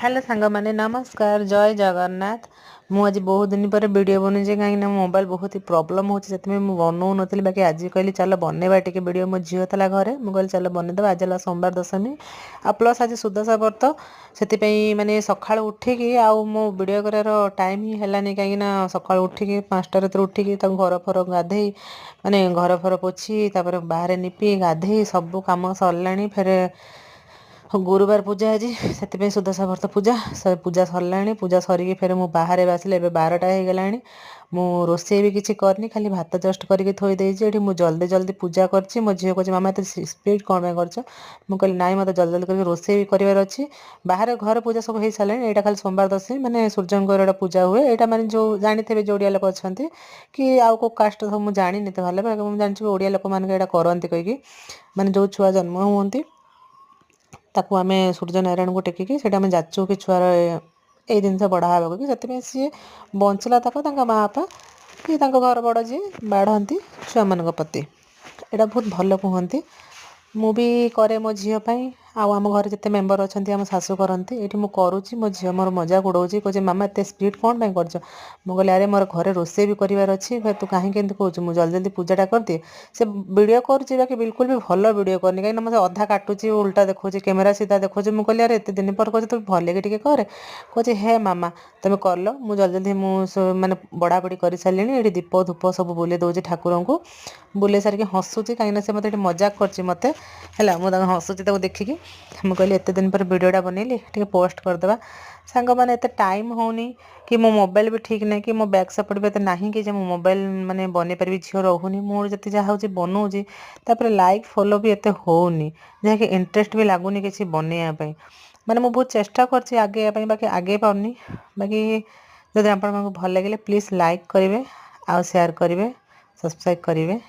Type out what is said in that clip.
Hello सांग मैंने नमस्कार जय जगन्नाथ। मुझे बहुत दिन पर वीडियो बनुचे कहीं मोबाइल बहुत ही प्रोब्लेम हो बनाऊ नी बाकी आज कहली चल बनवा टे वीडियो मो झील था घरे मुझे चल बनईदेव आज है सोमवार दशमी आ प्लस आज सुदशा व्रत से मैंने सका उठिकी मो वीडियो करार टाइम ही है कहीं सका उठिकी 5टा रात उठिकी घर फर गाधे माने घर फर पोछी बाहर निपी गाधे सबू कम सरला फेर गुरुवार पूजा आज से सुदशा व्रत पूजा पूजा सरला पूजा सरिकी फिर मुझे बाहर आसिले 12टा हो गला मु रोसे भी किसी करनी खाली भात जस्ट करके थोई देती मुझे जल्दी जल्दी पूजा कर मो झील कहे मामा तो स्पीड कौन कर कहली ना मत जल्दी जल्दी करके रोसे भी करार अच्छी बाहर घर पूजा सब हो सारे यहाँ खाली सोमवार दशमी मैंने सूर्यंकर पूजा हुए यहाँ मैंने जो जानी जो ओडिया लोक अच्छा कि आउ को कास्ट सब मुझे जानी तो भले मुझे जानी ओडिया लोक मैंने करती कहीकि मैंने जो छुआ जन्म हुंती ताकू आम सूर्य नारायण को टेकिकी आम जाचु कि छुआर ये जिनस बढ़ा हाँ कि सी बंचला तक माँ बापा कि घर बड़ जी बाढ़ती छुआ मान प्रति यहाँ बहुत भल कहती मु भी करे मो झीपाई आम घर जिते मेम्बर अच्छा आम शाशु करती ये मुझे करुच्ची मो झी मोर मजाक उड़ाऊँगी कहे मामा एत स्पीड कौन कर मुझे अरे मोर घरे रोसे भी करार अच्छी तू कहीं कहूँ मुझे जल्दी जल्दी पूजाटा करदिए से वीडियो करुच्ची बाकी बिल्कुल भी भल वीडियो करनी कहीं मतलब अधा काटुची उल्टा देखो कैमेरा सीधा देखो मुझे कहली अरे एत दिन पर कहे तू भले कि करे कहे हे मामा तुम कर लो मुझे जल्दी जल्दी मुझे मैंने बड़ा बड़ी कर सारे ये दीप धूप सब बुले दूसरी ठाकुर को बुले सारिक हसुची कहीं से मत मजाक कर मत है मुझे हसुची देखिकी मुझे कहली एत दिन पर वीडियोटा बनैली टे पोस्ट करदे सांग मैंने एत टाइम होनी कि मो मोबाइल भी ठीक ना कि मो बैक सपोर्ट भी ना कि मो मोबाइल माने बन पारि झील रोनी मोर जी जहाँ हूँ बनाऊँगी लाइक फॉलो भी एत होनी जहाँकि इंटरेस्ट भी लगुनि किसी बनवाई माने मुझे बहुत चेष्टा करछि आगे बाकी आगे पाउनी बाकी जब आप भल लगे प्लीज लाइक करेंगे आ शेयर करेंगे सब्सक्राइब करेंगे।